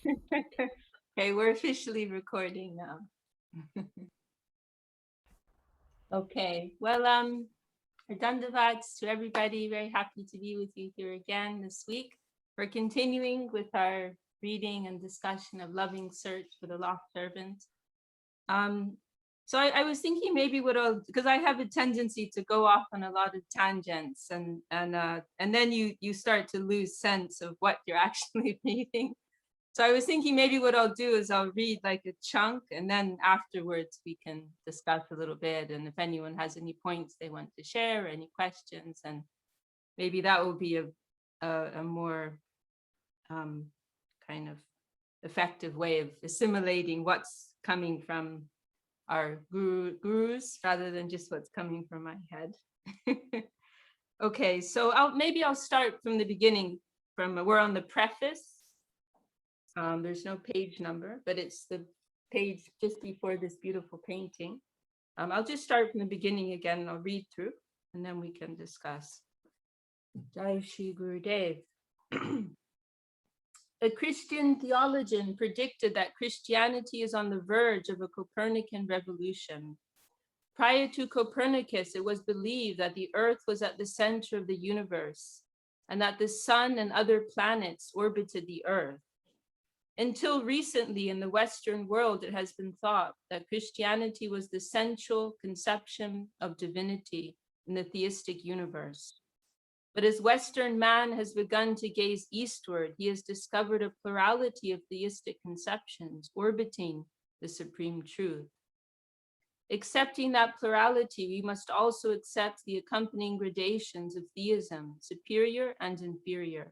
Okay, we're officially recording now. Okay, well, Dandavats to everybody. Very happy to be with you here again this week. We're continuing with our reading and discussion of Loving Search for the Lost Servant. So I was thinking maybe because I have a tendency to go off on a lot of tangents, and then you start to lose sense of what you're actually reading. So I was thinking maybe what I'll do is I'll read like a chunk, and then afterwards we can discuss a little bit. And if anyone has any points they want to share, or any questions, and maybe that will be a more kind of effective way of assimilating what's coming from our gurus rather than just what's coming from my head. Okay, so I'll start from the beginning. We're on the preface. There's no page number, but it's the page just before this beautiful painting. I'll just start from the beginning again, and I'll read through, and then we can discuss. Jai Shri Gurudev. A Christian theologian predicted that Christianity is on the verge of a Copernican revolution. Prior to Copernicus, it was believed that the Earth was at the center of the universe, and that the sun and other planets orbited the Earth. Until recently in the Western world, it has been thought that Christianity was the central conception of divinity in the theistic universe. But as Western man has begun to gaze eastward, he has discovered a plurality of theistic conceptions orbiting the supreme truth. Accepting that plurality, we must also accept the accompanying gradations of theism, superior and inferior.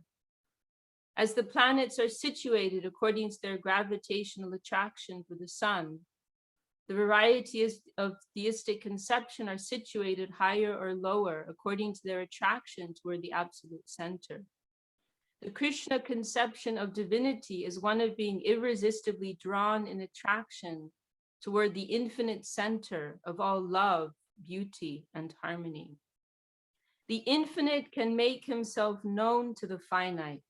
As the planets are situated according to their gravitational attraction for the sun, the varieties of theistic conception are situated higher or lower according to their attraction toward the absolute center. The Krishna conception of divinity is one of being irresistibly drawn in attraction toward the infinite center of all love, beauty, and harmony. The infinite can make himself known to the finite,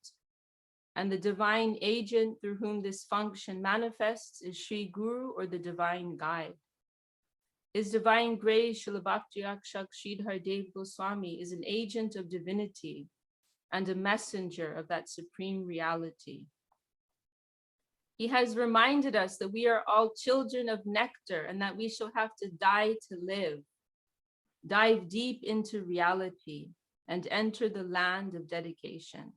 and the divine agent through whom this function manifests is Sri Guru, or the divine guide. His divine grace, Srila Bhakti Rakshak Sridhar Dev Goswami, is an agent of divinity and a messenger of that supreme reality. He has reminded us that we are all children of nectar and that we shall have to die to live, dive deep into reality, and enter the land of dedication.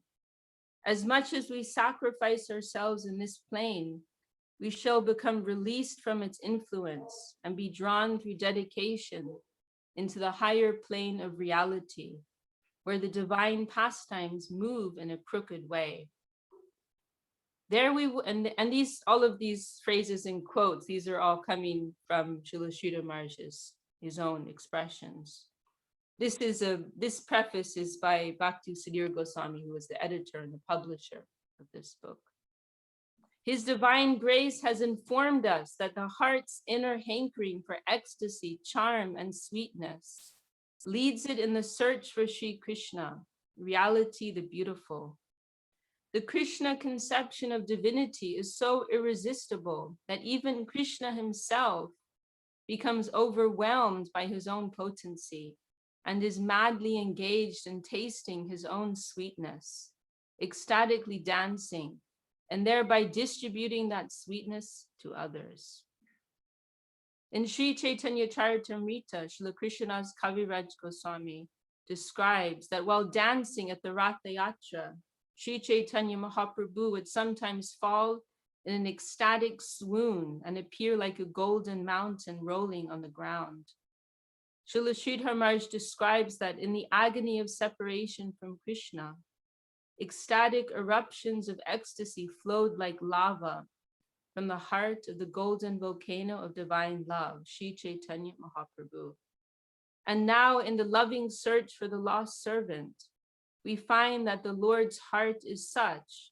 As much as we sacrifice ourselves in this plane, we shall become released from its influence and be drawn through dedication into the higher plane of reality, where the divine pastimes move in a crooked way. There we and these all of these phrases in quotes, these are all coming from Srila Sridhar Maharaj's his own expressions. This preface is by Bhakti Sudhir Goswami, who was the editor and the publisher of this book. His divine grace has informed us that the heart's inner hankering for ecstasy, charm, and sweetness leads it in the search for Sri Krishna, reality the beautiful. The Krishna conception of divinity is so irresistible that even Krishna himself becomes overwhelmed by his own potency and is madly engaged in tasting his own sweetness, ecstatically dancing, and thereby distributing that sweetness to others. In Sri Chaitanya Charitamrita, Srila Krishnadas Kaviraj Goswami describes that while dancing at the Ratha Yatra, Sri Chaitanya Mahaprabhu would sometimes fall in an ecstatic swoon and appear like a golden mountain rolling on the ground. Srila Sridhar Maharaj describes that in the agony of separation from Krishna, ecstatic eruptions of ecstasy flowed like lava from the heart of the golden volcano of divine love, Sri Chaitanya Mahaprabhu. And now in the loving search for the lost servant, we find that the Lord's heart is such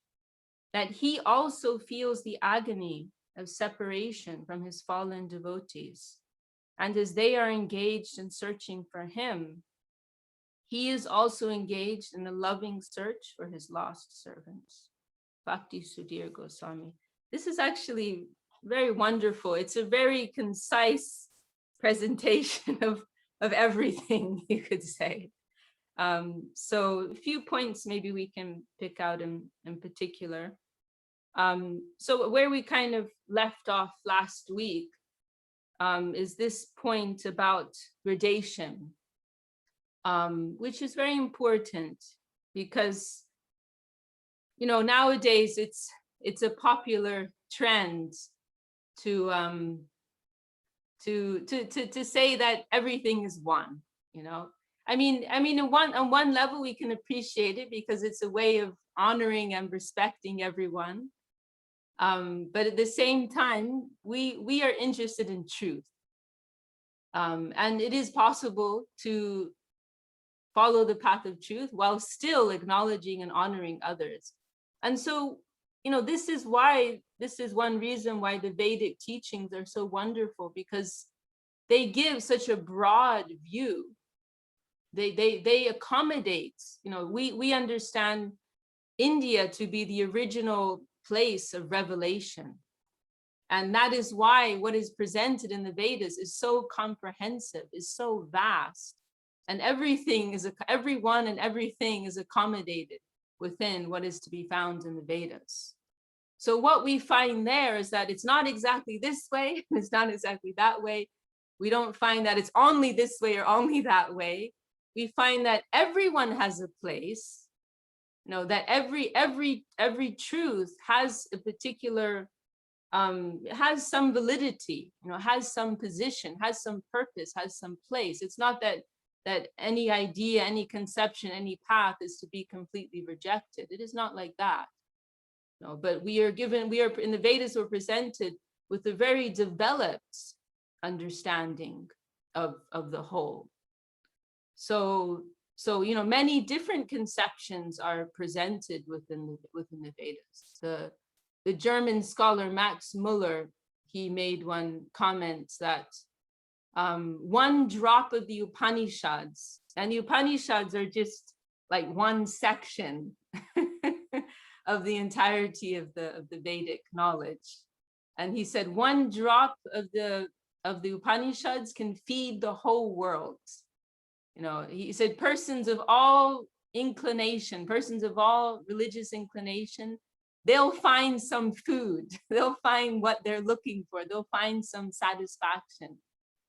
that he also feels the agony of separation from his fallen devotees. And as they are engaged in searching for him, he is also engaged in the loving search for his lost servants. Bhakti Sudhir Goswami. This is actually very wonderful. It's a very concise presentation of everything, you could say. So a few points maybe we can pick out in particular. So where we kind of left off last week is this point about gradation, which is very important because, you know, nowadays it's a popular trend to say that everything is one, you know. I mean, on one level we can appreciate it because it's a way of honoring and respecting everyone. But at the same time, we are interested in truth. And it is possible to follow the path of truth while still acknowledging and honoring others. And so, you know, this is one reason why the Vedic teachings are so wonderful, because they give such a broad view. They accommodate, you know, we understand India to be the original place of revelation. And that is why what is presented in the Vedas is so comprehensive, is so vast. And everyone and everything is accommodated within what is to be found in the Vedas. So what we find there is that it's not exactly this way, it's not exactly that way. We don't find that it's only this way or only that way. We find that everyone has a place, you know, that every truth has a particular, has some validity, you know, has some position, has some purpose, has some place. It's not that any idea, any conception, any path is to be completely rejected. It is not like that. No, but we are in the Vedas, we're presented with a very developed understanding of the whole. So, you know, many different conceptions are presented within the Vedas. The German scholar Max Muller, he made one comment that one drop of the Upanishads, and the Upanishads are just like one section of the entirety of the Vedic knowledge. And he said one drop of the Upanishads can feed the whole world. You know, he said persons of all inclination, persons of all religious inclination, they'll find some food, they'll find what they're looking for, they'll find some satisfaction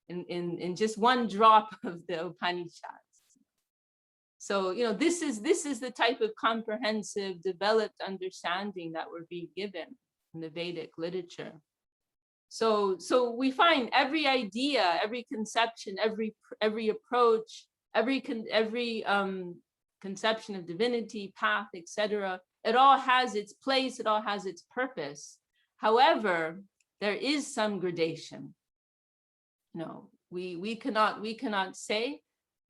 in just one drop of the Upanishads. So, you know, this is the type of comprehensive, developed understanding that we're being given in the Vedic literature. So we find every idea, every conception, every approach, every conception of divinity, path, etc. It all has its place, it all has its purpose. However, there is some gradation. No, we cannot say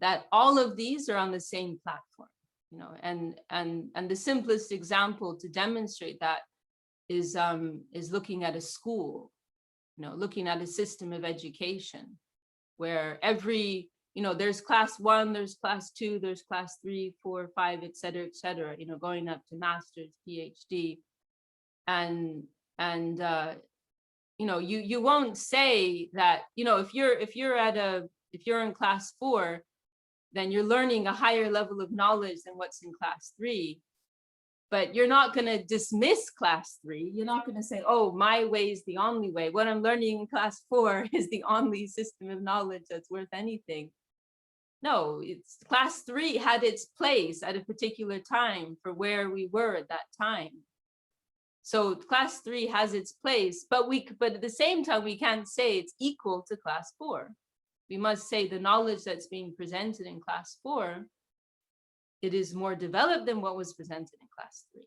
that all of these are on the same platform, you know, and the simplest example to demonstrate that is looking at a school, you know, looking at a system of education where you know, there's class 1, there's class 2, there's class 3, 4, 5, et cetera, you know, going up to master's, PhD. And you know, you won't say that, you know, if you're in class 4, then you're learning a higher level of knowledge than what's in class 3. But you're not going to dismiss class 3. You're not going to say, oh, my way is the only way. What I'm learning in class 4 is the only system of knowledge that's worth anything. No, it's class 3 had its place at a particular time for where we were at that time. So class 3 has its place, but at the same time, we can't say it's equal to class 4. We must say the knowledge that's being presented in class 4, it is more developed than what was presented in class 3.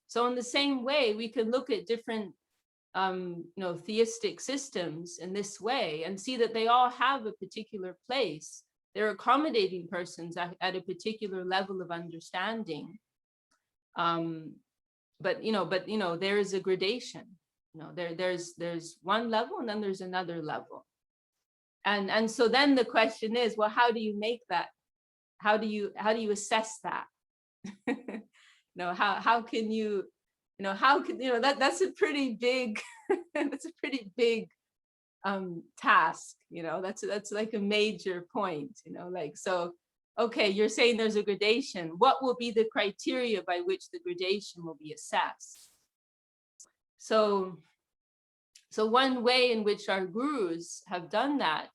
So in the same way, we can look at different you know, theistic systems in this way and see that they all have a particular place. They're accommodating persons at a particular level of understanding. But you know, there is a gradation. You know, there's one level and then there's another level. And so then the question is, well, how do you make that? How do you assess that? You know, how can you how could, that's a pretty big, that's a pretty big task, that's like a major point, like, so, okay, you're saying there's a gradation. What will be the criteria by which the gradation will be assessed? So one way in which our gurus have done that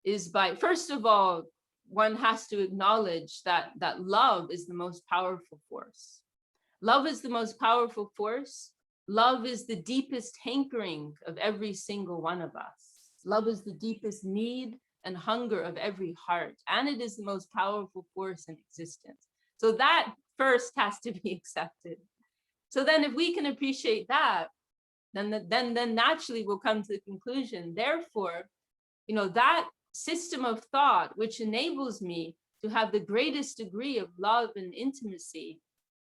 is by, first of all, one has to acknowledge that love is the most powerful force. Love is the most powerful force. Love is the deepest hankering of every single one of us. Love is the deepest need and hunger of every heart, and it is the most powerful force in existence. So that first has to be accepted. So then if we can appreciate that, then naturally we'll come to the conclusion, therefore, that system of thought which enables me to have the greatest degree of love and intimacy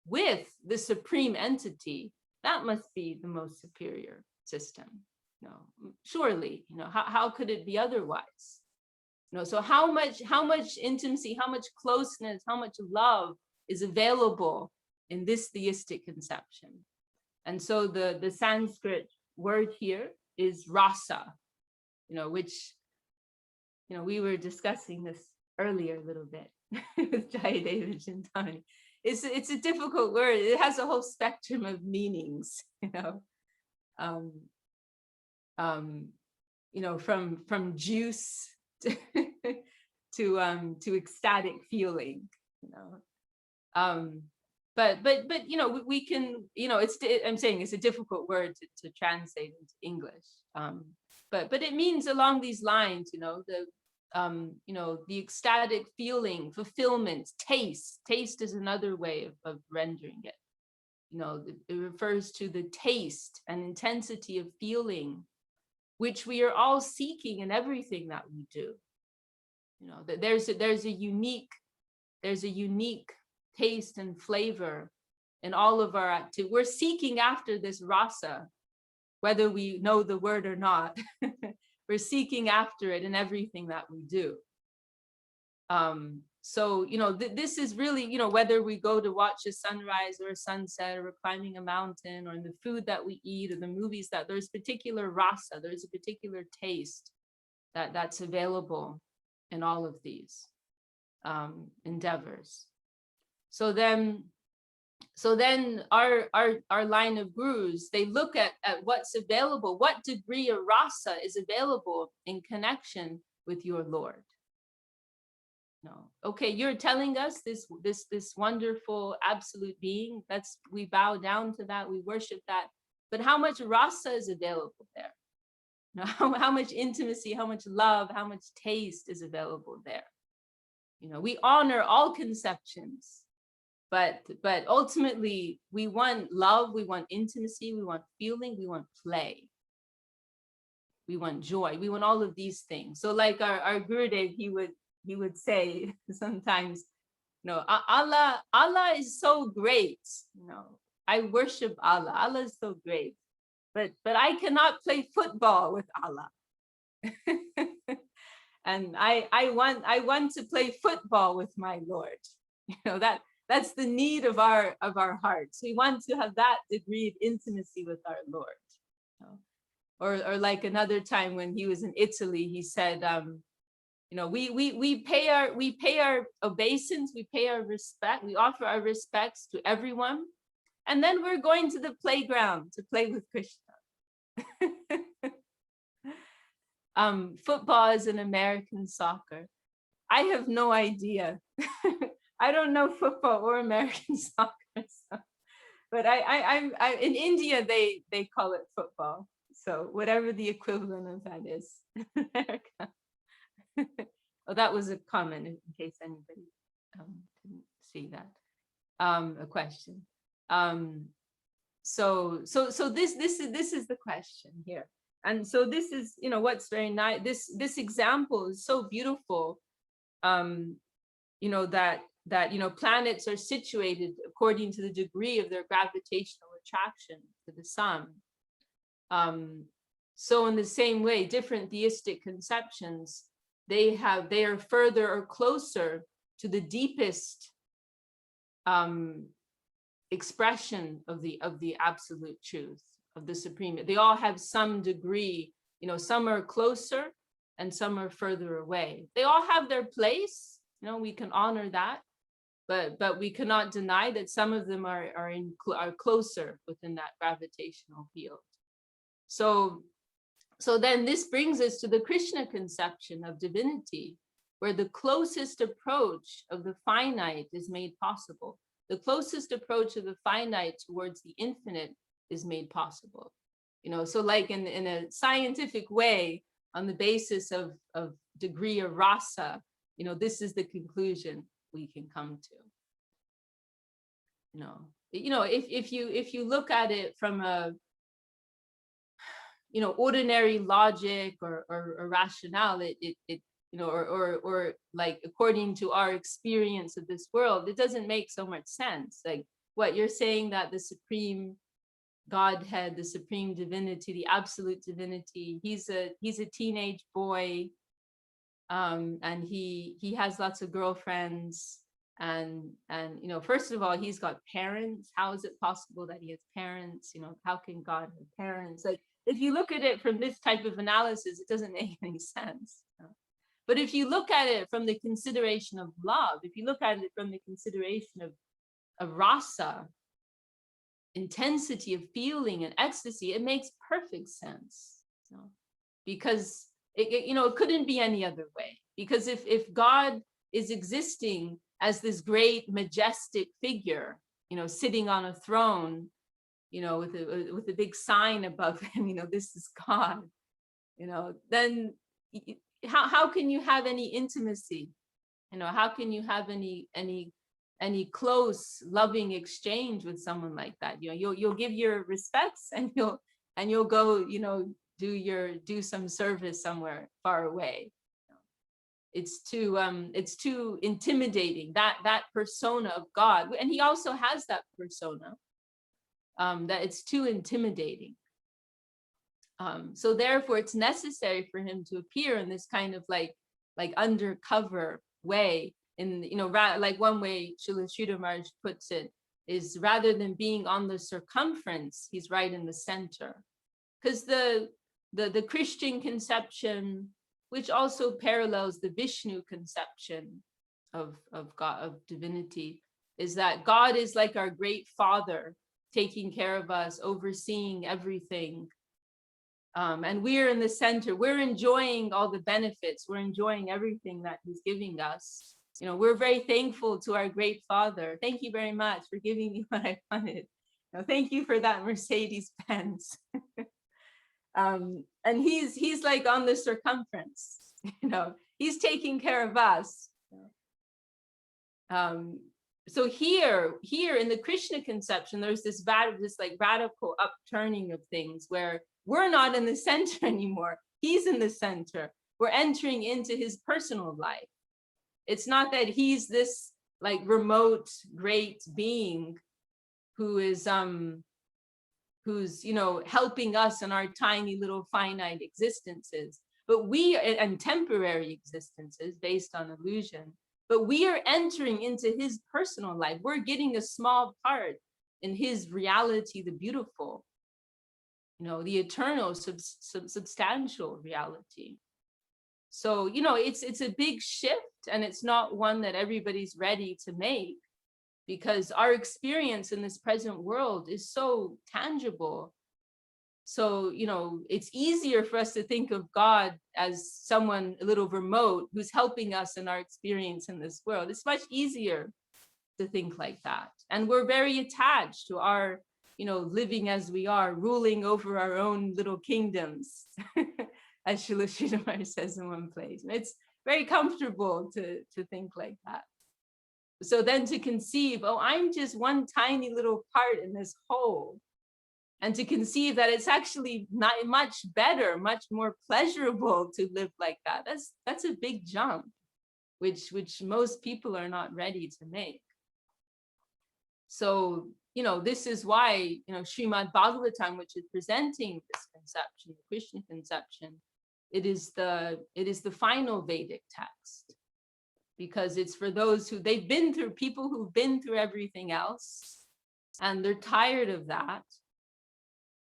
with the supreme entity, that must be the most superior system. Surely, how could it be otherwise? So how much intimacy, how much closeness, how much love is available in this theistic conception? And so the Sanskrit word here is rasa, which, we were discussing this earlier a little bit with Jayadev Chintani. It's a difficult word. It has a whole spectrum of meanings, from juice to ecstatic feeling, but we can, I'm saying it's a difficult word to translate into English, but it means along these lines, the ecstatic feeling, fulfillment, taste is another way of rendering it. It refers to the taste and intensity of feeling, which we are all seeking in everything that we do. That there's a unique taste and flavor in all of our activity. We're seeking after this rasa, whether we know the word or not. We're seeking after it in everything that we do. So, this is really, whether we go to watch a sunrise or a sunset, or we're climbing a mountain, or in the food that we eat, or the movies, that there's particular rasa, there's a particular taste that's available in all of these endeavors. So then our line of gurus, they look at what's available, what degree of rasa is available in connection with your Lord. Okay, you're telling us this wonderful absolute being, we bow down to that, we worship that, but how much rasa is available there? How much intimacy, how much love, how much taste is available there? We honor all conceptions, but ultimately we want love, we want intimacy, we want feeling, we want play, we want joy, we want all of these things. So like our Gurudev, he would say sometimes, Allah is so great, I worship Allah, Allah is so great, but I cannot play football with Allah. And I want to play football with my Lord. That's the need of our hearts. We want to have that degree of intimacy with our Lord. Or like another time when he was in Italy, he said, we pay our obeisance, we pay our respect, we offer our respects to everyone, and then we're going to the playground to play with Krishna. Football is an American soccer. I have no idea. I don't know football or American soccer. So. But I'm in India, they call it football. So whatever the equivalent of that is in America. Oh, that was a comment in case anybody didn't see that. A question. So this is the question here. And so this is, what's very nice. This example is so beautiful. That planets are situated according to the degree of their gravitational attraction to the sun. So in the same way, different theistic conceptions, they are further or closer to the deepest expression of the absolute truth, of the supreme. They all have some degree, some are closer and some are further away. They all have their place, we can honor that, but we cannot deny that some of them are closer within that gravitational field. So then this brings us to the Krishna conception of divinity, where the closest approach of the finite is made possible. The closest approach of the finite towards the infinite is made possible. So like in a scientific way, on the basis of degree of rasa, this is the conclusion we can come to. If you look at it from a ordinary logic or rationale, or like according to our experience of this world, it doesn't make so much sense. Like what you're saying, that the supreme Godhead, the supreme divinity, the absolute divinity, he's a teenage boy, and he has lots of girlfriends, and first of all, he's got parents. How is it possible that he has parents? How can God have parents? Like if you look at it from this type of analysis, it doesn't make any sense. But if you look at it from the consideration of love, if you look at it from the consideration of rasa, intensity of feeling and ecstasy, it makes perfect sense. Because it couldn't be any other way. Because if God is existing as this great majestic figure, sitting on a throne, with a big sign above him, this is God, then how can you have any intimacy? How can you have any close loving exchange with someone like that? You'll give your respects, and you'll go, do some service somewhere far away. It's too intimidating, that persona of God. And he also has that persona, that it's too intimidating. So therefore it's necessary for him to appear in this kind of like undercover way. In like one way Srila Sridhar Maharaj puts it is, rather than being on the circumference, he's right in the center. Because the Christian conception, which also parallels the Vishnu conception of God, of divinity, is that God is like our great father, taking care of us, overseeing everything. And we're in the center. We're enjoying all the benefits. We're enjoying everything that he's giving us. We're very thankful to our great father. Thank you very much for giving me what I wanted. Thank you for that Mercedes Benz. And he's like on the circumference. He's taking care of us. So here in the Krishna conception, there's this like radical upturning of things where we're not in the center anymore. He's in the center. We're entering into his personal life. It's not that he's this like remote great being who is who's helping us in our tiny little finite existences, but we and temporary existences based on illusion. But we are entering into his personal life. We're getting a small part in his reality, the beautiful, the eternal, substantial reality. So, it's a big shift, and it's not one that everybody's ready to make, because our experience in this present world is so tangible. So, it's easier for us to think of God as someone a little remote who's helping us in our experience in this world. It's much easier to think like that. And we're very attached to our, living as we are, ruling over our own little kingdoms, as Srila Sridhar Maharaj says in one place. And it's very comfortable to think like that. So then to conceive, oh, I'm just one tiny little part in this whole. And to conceive that it's actually not much better, much more pleasurable to live like that. That's a big jump, which most people are not ready to make. So, this is why, Srimad Bhagavatam, which is presenting this conception, the Krishna conception, it is the final Vedic text, because it's for those who they've been through, people who've been through everything else. and they're tired of that.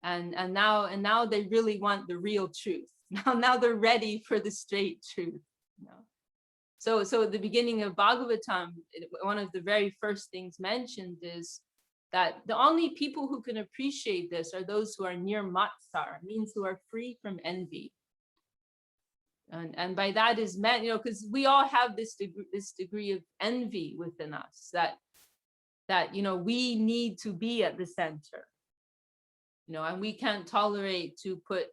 And now they really want the real truth. Now they're ready for the straight truth. You know? So at the beginning of Bhagavatam, one of the very first things mentioned is that the only people who can appreciate this are those who are near matsar, means who are free from envy. And by that is meant, you know, because we all have this degree of envy within us, that you know, we need to be at the center, you know, and we can't tolerate to put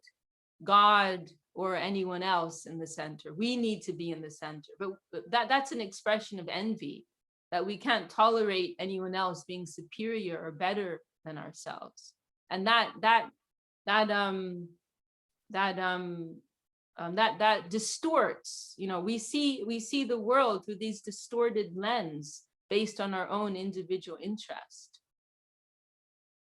God or anyone else in the center. We need to be in the center. But that's an expression of envy, that we can't tolerate anyone else being superior or better than ourselves. And that distorts, you know, we see the world through these distorted lens based on our own individual interest.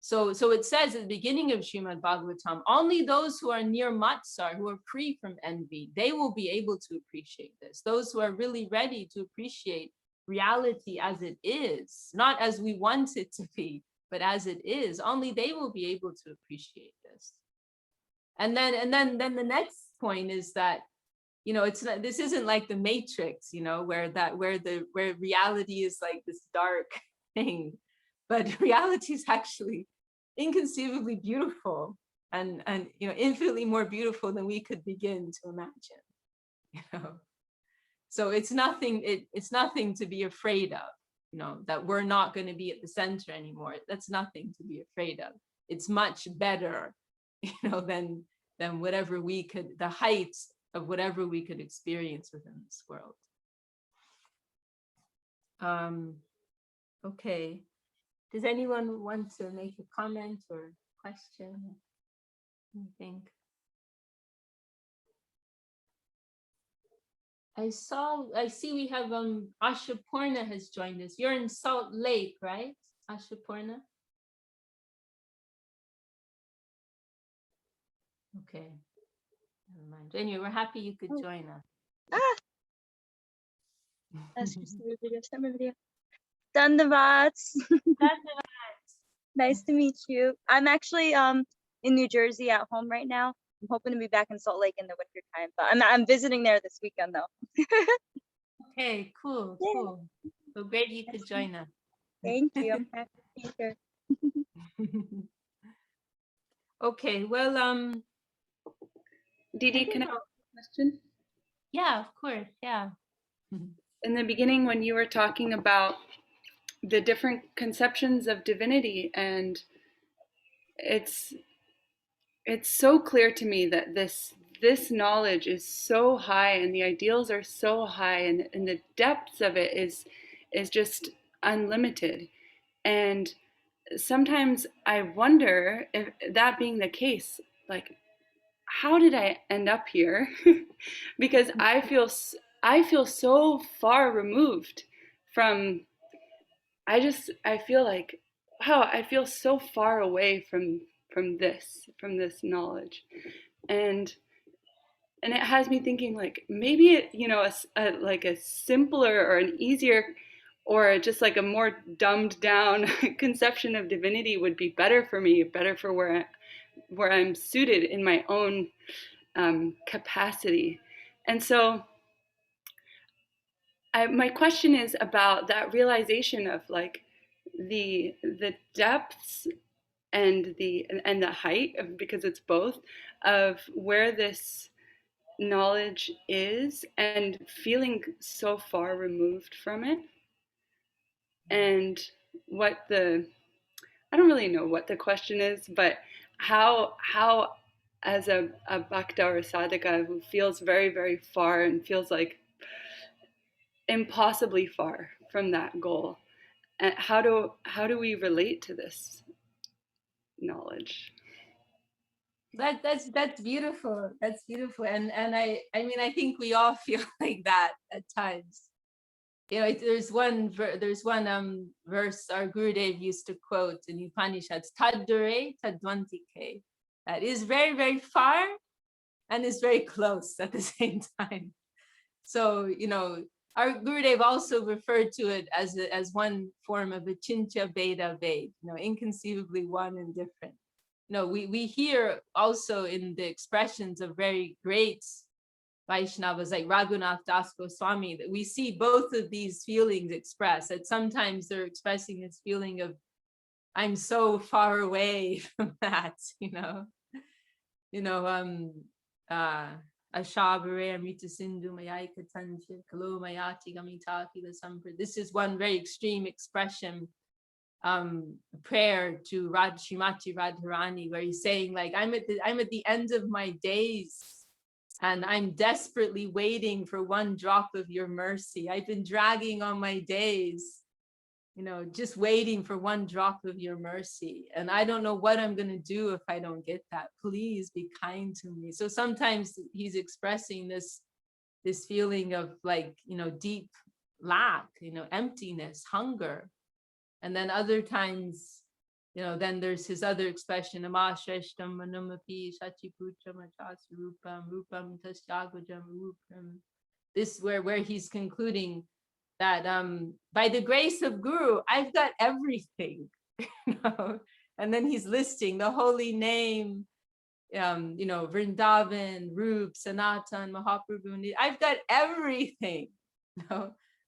So it says at the beginning of Srimad Bhagavatam, only those who are near matsar, who are free from envy, they will be able to appreciate this. Those who are really ready to appreciate reality as it is, not as we want it to be, but as it is, only they will be able to appreciate this. And then the next point is that, you know, it's not, this isn't like the Matrix, you know, where reality is like this dark thing, but reality is actually inconceivably beautiful, and you know, infinitely more beautiful than we could begin to imagine, you know. So it's nothing to be afraid of, you know, that we're not going to be at the center anymore. That's nothing to be afraid of. It's much better, you know, than whatever we could, the heights of whatever we could experience within this world. Okay. Does anyone want to make a comment or question? Anything? I see we have Ashapurna has joined us. You're in Salt Lake, right, Ashapurna? Okay. Never mind. Anyway, we're happy you could join us. That's just the video. Dandavats. Nice to meet you. I'm actually in New Jersey at home right now. I'm hoping to be back in Salt Lake in the winter time, but I'm visiting there this weekend though. Okay, cool, Yeah. cool. So great you could join us. Thank you. I'm happy to be here. Okay, well, Didi, can I ask a question? Yeah, of course, yeah. In the beginning, when you were talking about the different conceptions of divinity, and it's so clear to me that this knowledge is so high, and the ideals are so high, and the depths of it is just unlimited. And sometimes I wonder, if that being the case, like, how did I end up here? Because I feel so far removed from, I feel like, wow, I feel so far away from this knowledge. And it has me thinking, like, maybe it, you know, like a simpler or an easier or just like a more dumbed down conception of divinity would be better for me, better for where I'm suited in my own capacity. And so my question is about that realization of, like, the depths and the height, because it's both, of where this knowledge is, and feeling so far removed from it, and I don't really know what the question is, but how as a bhakta or a sadhaka who feels very, very far and feels like impossibly far from that goal, and how do we relate to this knowledge? That's beautiful. That's beautiful. And I mean, I think we all feel like that at times. You know, there's one verse our Gurudev used to quote in Upanishads, Tadure Tadvantike. That is very, very far and is very close at the same time. So, you know, our Gurudev also referred to it as one form of Achintya Veda Ved, inconceivably one and different. We hear also in the expressions of very great Vaishnavas like Raghunath Das Goswami that we see both of these feelings expressed. That sometimes they're expressing this feeling of, I'm so far away from that, Ashabare Amrita Sindhu Mayaka Tanjit Kalo Mayati Gamitaki the Sampra. This is one very extreme expression, prayer to Srimati Radharani, where he's saying, like, I'm at the end of my days, and I'm desperately waiting for one drop of your mercy. I've been dragging on my days, just waiting for one drop of your mercy. And I don't know what I'm going to do if I don't get that. Please be kind to me. So sometimes he's expressing this feeling of, like, deep lack, emptiness, hunger. And then other times, then there's his other expression, Amasheshtam Manumapi Shachiputra Machasrupam Rupam Tasyagujam Rupam. This where he's concluding that by the grace of Guru, I've got everything. And then he's listing the holy name, Vrindavan, Rup, Sanatan, Mahaprabhu. I've got everything.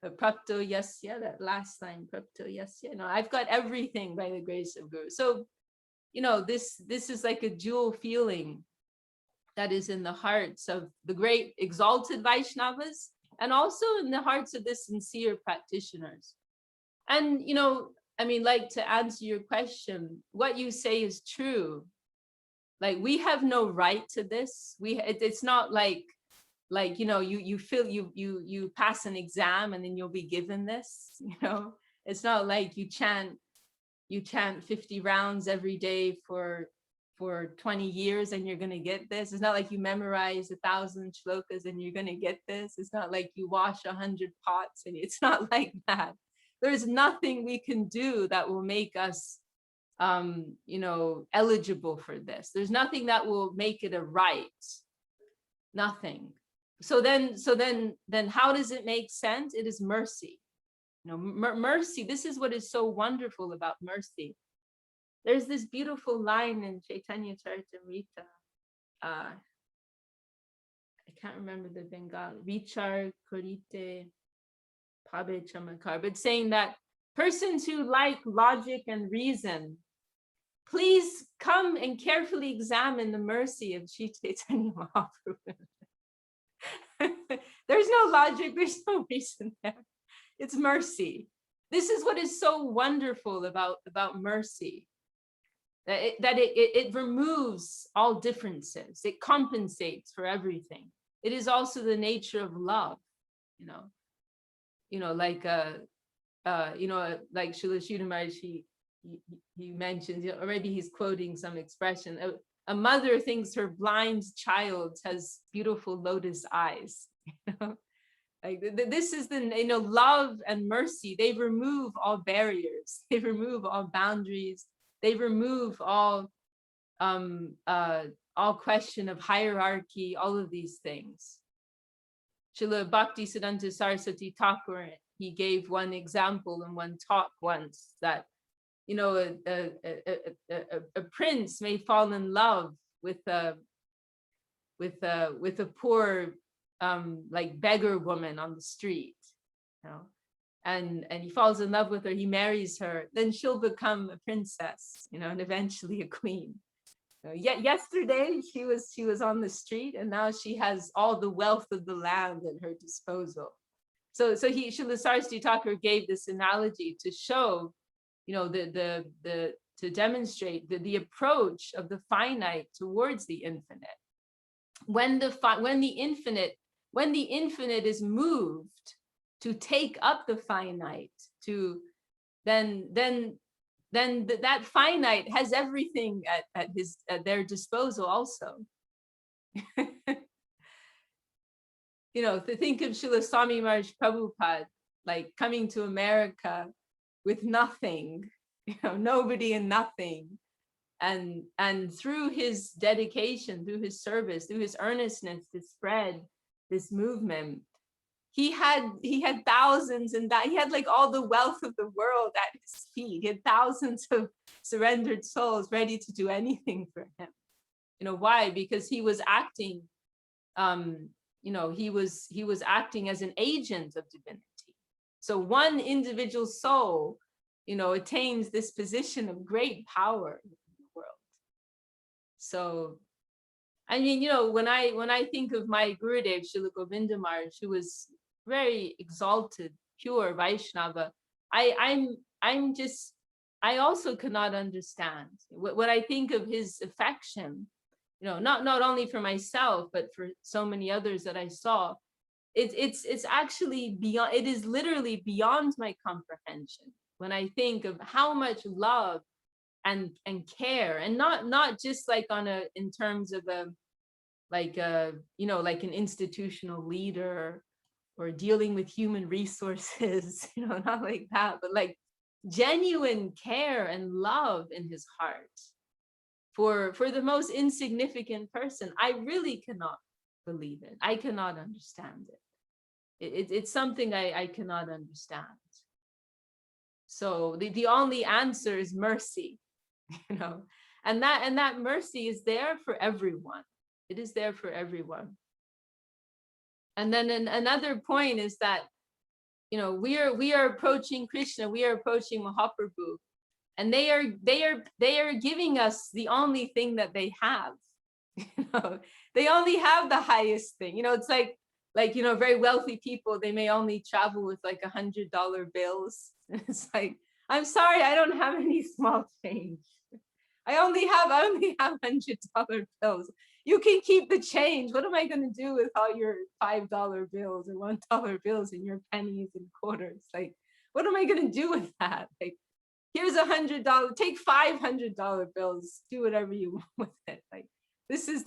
Prapto Yasya, that last line, Prapto Yasya. I've got everything by the grace of Guru. So, this is like a dual feeling that is in the hearts of the great exalted Vaishnavas, and also in the hearts of the sincere practitioners. And, like, to answer your question, what you say is true. Like, we have no right to this. It's not like, you pass an exam and then you'll be given this, It's not like you chant 50 rounds every day for 20 years and you're going to get this. It's not like you memorize 1,000 shlokas and you're going to get this. It's not like you wash 100 pots, and it's not like that. There's nothing we can do that will make us eligible for this. There's nothing that will make it a right. Nothing. So then how does it make sense? It is mercy. Mercy. This is what is so wonderful about mercy. There's this beautiful line in Chaitanya Charitamrita. I can't remember the Bengali. Vichar Korite Pabe Chamakar, but saying that persons who like logic and reason, please come and carefully examine the mercy of Sri Chaitanya Mahaprabhu. There's no logic, there's no reason there. It's mercy. This is what is so wonderful about mercy. That it removes all differences. It compensates for everything. It is also the nature of love, like Srila Sridhar Maharaj, he mentions, already he's quoting some expression. A mother thinks her blind child has beautiful lotus eyes. Like, this is the love and mercy. They remove all barriers. They remove all boundaries. They remove all question of hierarchy, all of these things. Srila Bhakti Siddhanta Saraswati Thakur, he gave one example in one talk once, that a prince may fall in love with a poor like beggar woman on the street, and he falls in love with her, he marries her, then she'll become a princess, and eventually a queen. Yesterday she was on the street, and now she has all the wealth of the land at her disposal. So Srila Saraswati Thakur gave this analogy to show, to demonstrate the approach of the finite towards the infinite. When the infinite is moved to take up the finite, then that finite has everything at their disposal also. To think of Srila Swami Maharaj Prabhupada, like, coming to America with nothing, nobody and nothing, and through his dedication, through his service, through his earnestness to spread this movement, he had thousands, and that he had like all the wealth of the world at his feet. He had thousands of surrendered souls ready to do anything for him. Why? Because he was acting, he was acting as an agent of divinity. So one individual soul, attains this position of great power in the world. So, I mean, when I think of my Gurudev, Srila Govinda Maharaj, who was very exalted, pure Vaishnava, I also cannot understand. When I think of his affection, not only for myself, but for so many others that I saw, it's actually beyond, it is literally beyond my comprehension. When I think of how much love and care, and not just like in terms of like an institutional leader or dealing with human resources, not like that, but like genuine care and love in his heart for the most insignificant person. I really cannot believe it. I cannot understand it. It's something I cannot understand. So the only answer is mercy, and that mercy is there for everyone. It is there for everyone. And then another point is that, we are approaching Krishna, we are approaching Mahaprabhu, and they are giving us the only thing that they have. They only have the highest thing. It's like very wealthy people, they may only travel with like $100 bills. It's like, I'm sorry, I don't have any small change. I only have $100 bills. You can keep the change. What am I going to do with all your $5 bills or $1 bills and your pennies and quarters? Like, what am I going to do with that? Like, here's $100. Take $500 bills. Do whatever you want with it. Like, this is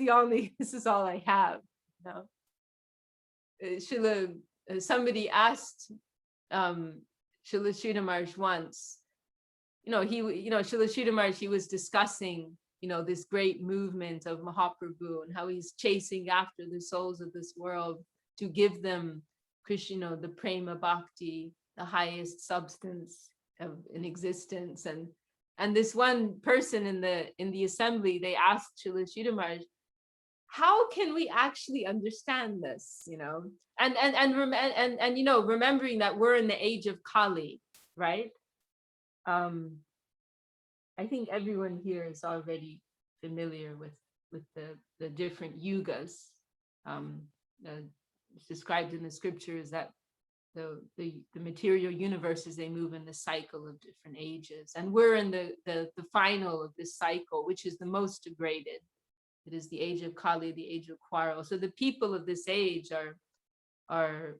all I have. Somebody asked Srila Sridhar Maharaj once. Srila Sridhar Maharaj, he was discussing, this great movement of Mahaprabhu and how he's chasing after the souls of this world to give them Krishna, the prema bhakti, the highest substance in existence. And this one person in the assembly, they asked Srila Sridhar Maharaj, how can we actually understand this? Remembering that we're in the age of Kali, right? I think everyone here is already familiar with the different yugas. It's described in the scriptures that the material universes, they move in the cycle of different ages, and we're in the final of this cycle, which is the most degraded. It is the age of Kali, the age of quarrel. So the people of this age are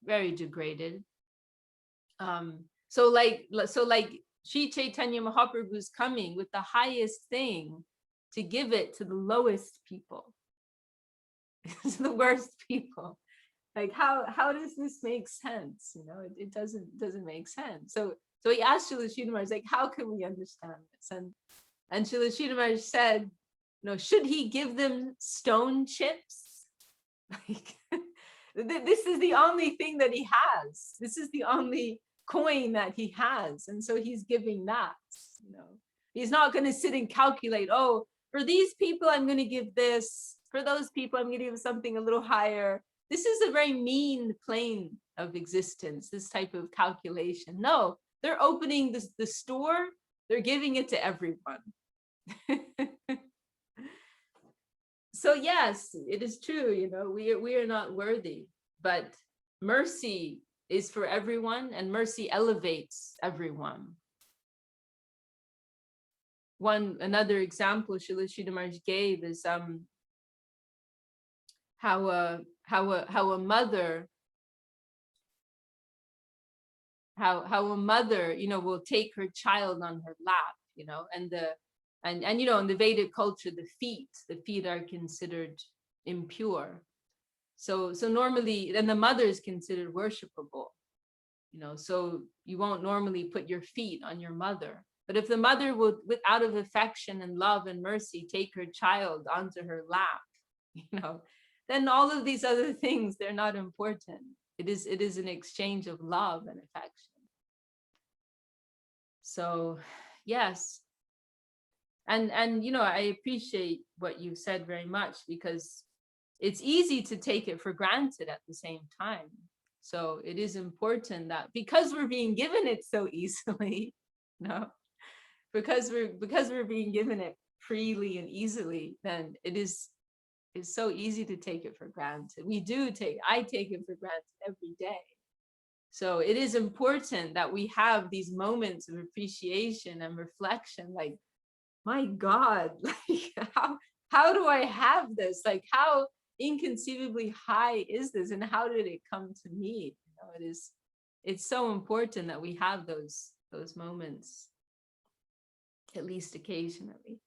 very degraded. So like Sri Chaitanya Mahaprabhu is coming with the highest thing to give it to the lowest people, to the worst people. Like, how does this make sense? It doesn't make sense. So he asked Srila Sridhar Maharaj, like, how can we understand this? And Srila Sridhar Maharaj said, should he give them stone chips? Like, this is the only thing that he has. This is the only coin that he has, and so he's giving that. He's not going to sit and calculate, oh, for these people I'm going to give this, for those people I'm going to give something a little higher. This is a very mean plane of existence, this type of calculation. No, they're opening the store, they're giving it to everyone. So yes, it is true, we are not worthy, but mercy is for everyone, and mercy elevates everyone. Another example Srila Sridhar Maharaj gave is how a mother will take her child on her lap, and in the Vedic culture, the feet are considered impure. So normally, and the mother is considered worshipable, so you won't normally put your feet on your mother. But if the mother would, out of affection and love and mercy, take her child onto her lap, then all of these other things, they're not important. It is an exchange of love and affection. So yes. And you know, I appreciate what you said very much, because it's easy to take it for granted at the same time. So it is important that, because we're being given it so easily, no, because we're being given it freely and easily, then it's so easy to take it for granted. I take it for granted every day. So it is important that we have these moments of appreciation and reflection, like, my God, like how do I have this? Like, how inconceivably high is this, and how did it come to me? You know, it's so important that we have those moments, at least occasionally.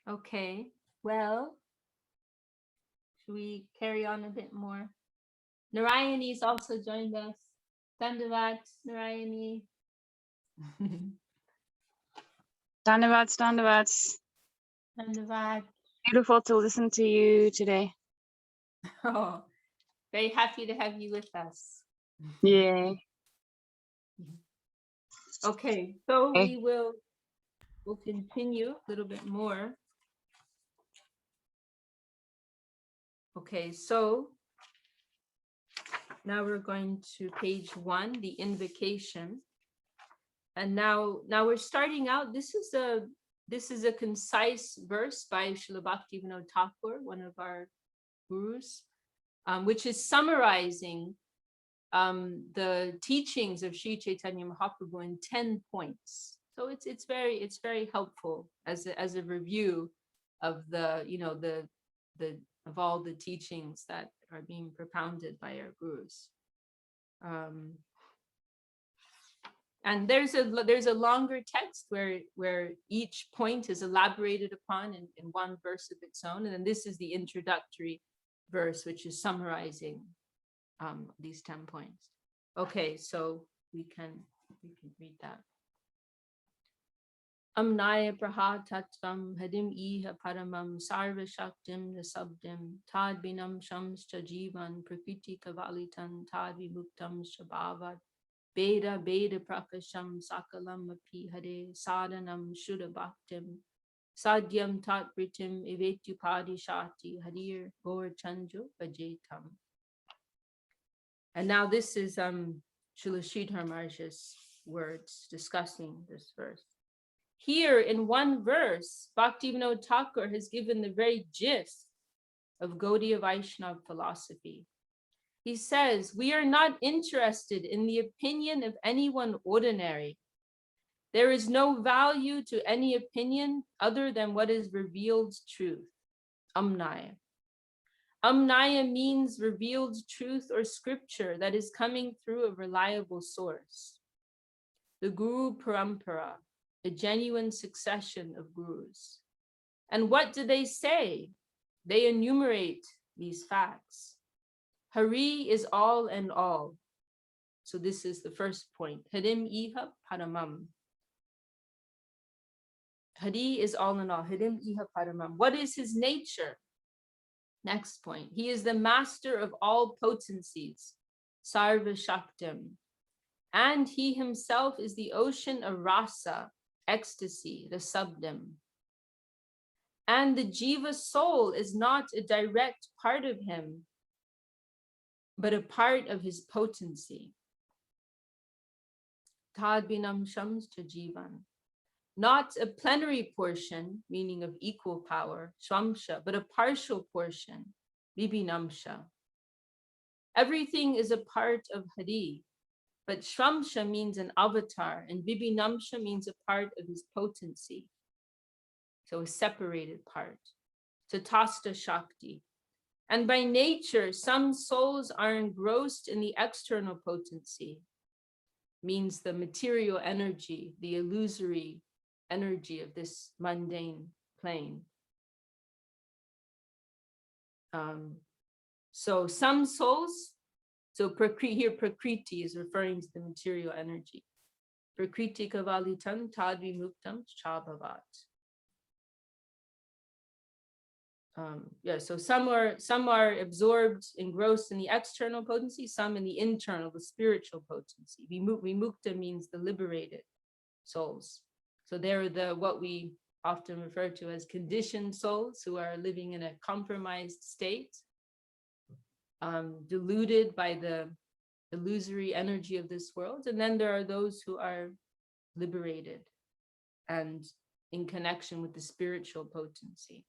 Okay, well, should we carry on a bit more? Narayani's also joined us. Dandavat, Narayani. Dandavats, Dandavats. Dandavat. Beautiful to listen to you today. Oh, very happy to have you with us. Yay. Okay, so Okay. we'll continue a little bit more. Okay, so now we're going to page 1, the invocation. And now we're starting out. This is a concise verse by Srila Bhaktivinoda Thakur, one of our gurus, which is summarizing the teachings of Sri Chaitanya Mahaprabhu in 10 points. So it's very helpful as a review of the of all the teachings that are being propounded by our gurus. And there's a longer text where each point is elaborated upon in one verse of its own, and then this is the introductory verse, which is summarizing these 10 points. Okay, so we can read that. Amnaya praha tattvam hadim iha paramam sarva shaktim nasabdim tad binam shams cha jivan prakriti kavalitan tad vimuktam shabhavad Beda Beda Prakasham Sakalam Api Hare Sadhanam Shuddha Bhaktim Sadyam Tat Britim Ivetupadi Shati Harir Gaur Chanjo Vajetam. And now this is Srila Sridhar Maharaj's words discussing this verse. Here in one verse, Bhaktivinoda Thakur has given the very gist of Gaudiya Vaishnava philosophy. He says, we are not interested in the opinion of anyone ordinary. There is no value to any opinion other than what is revealed truth. Amnaya. Amnaya means revealed truth or scripture that is coming through a reliable source. The Guru Parampara, a genuine succession of gurus. And what do they say? They enumerate these facts. Hari is all and all. So this is the first point. Harim iha paramam. Hari is all in all. Harim iha paramam. What is his nature? Next point. He is the master of all potencies. Sarva Shaktim. And he himself is the ocean of rasa, ecstasy, the subdim. And the jiva soul is not a direct part of him, but a part of his potency. Tad binam shams cha jivan. Not a plenary portion, meaning of equal power, shvamsha, but a partial portion, bibinamsha. Everything is a part of Hari, but shvamsha means an avatar, and bibinamsha means a part of his potency. So a separated part. Tatasta Shakti. And by nature, some souls are engrossed in the external potency, means the material energy, the illusory energy of this mundane plane. So some souls, so here Prakriti is referring to the material energy. Prakritika valitam tad vimuktam chabhavat. Yeah, so some are absorbed, engrossed in the external potency, some in the internal, the spiritual potency. Vimukta means the liberated souls. So they're what we often refer to as conditioned souls who are living in a compromised state, deluded by the illusory energy of this world. And then there are those who are liberated and in connection with the spiritual potency.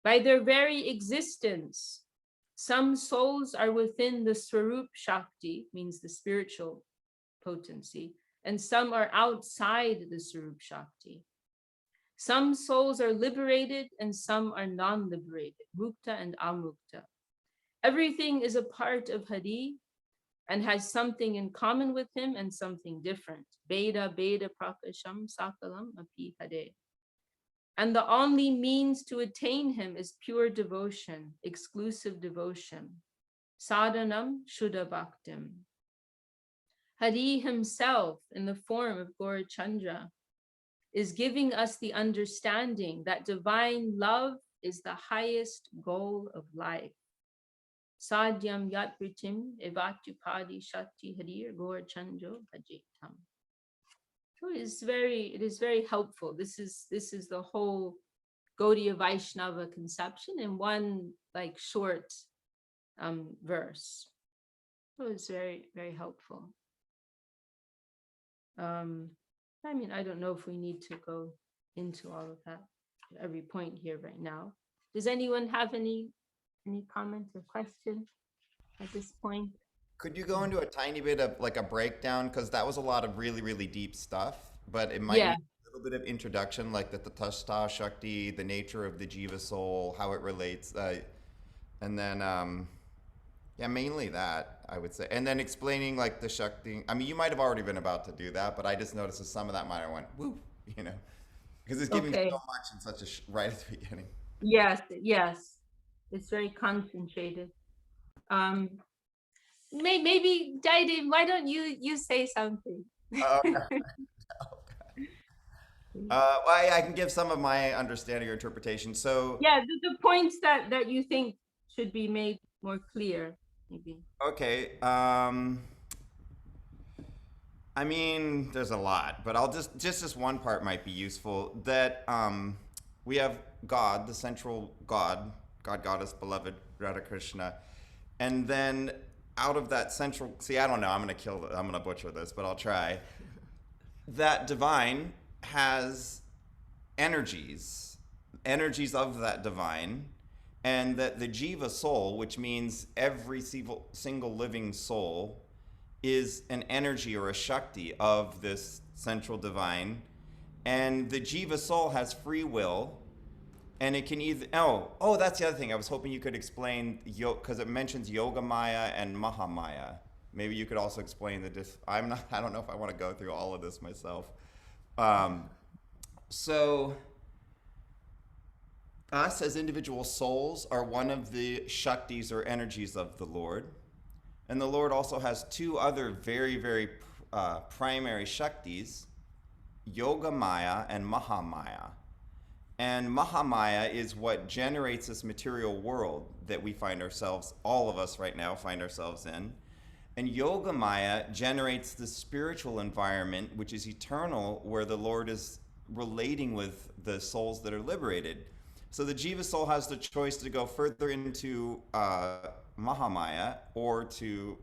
By their very existence, some souls are within the Swarup Shakti, means the spiritual potency, and some are outside the Swarup Shakti. Some souls are liberated and some are non-liberated, mukta and amukta. Everything is a part of Hari and has something in common with him and something different. Beda prakasham sakalam api hare. And the only means to attain him is pure devotion, exclusive devotion. Sadhanam Shuddha Bhaktim. Hari himself, in the form of Gaurachandra, is giving us the understanding that divine love is the highest goal of life. Sadhyam Yatpritim Evatupadi Shakti Harir Gaurachandra Bhajetam. So it is very helpful. This is the whole Gaudiya Vaishnava conception in one like short verse. So it's very, very helpful. I mean, I don't know if we need to go into all of that, every point here right now. Does anyone have any comment or question at this point? Could you go into a tiny bit of like a breakdown? Because that was a lot of really, really deep stuff, but it might Yeah. need a little bit of introduction, like the Tatastha Shakti, the nature of the Jiva soul, how it relates, and then, yeah, mainly that, I would say. And then explaining like the Shakti. I mean, you might have already been about to do that, but I just noticed that some of that might have went, woo, you know, because it's giving Okay. so much in such a, right at the beginning. Yes. It's very concentrated. Maybe Jaidev, why don't you say something? Okay. Well, I can give some of my understanding or interpretation. So, Yeah, the points that you think should be made more clear, maybe. okay. I mean, there's a lot, but I'll just this one part might be useful. That we have God, the central God, Goddess, beloved Radha Krishna, and then out of that central, see, I don't know, I'm gonna butcher this, but I'll try. That divine has energies of that divine, and that the Jiva soul, which means every single living soul, is an energy or a Shakti of this central divine. And the Jiva soul has free will, and it can either, that's the other thing. I was hoping you could explain, because it mentions Yogamaya and Mahamaya. Maybe you could also explain I don't know if I want to go through all of this myself. So us as individual souls are one of the Shaktis or energies of the Lord. And the Lord also has two other very, very primary Shaktis, Yogamaya and Mahamaya. And Mahamaya is what generates this material world that we find ourselves, all of us right now find ourselves in. And Yogamaya generates the spiritual environment, which is eternal, where the Lord is relating with the souls that are liberated. So the Jiva soul has the choice to go further into Mahamaya or to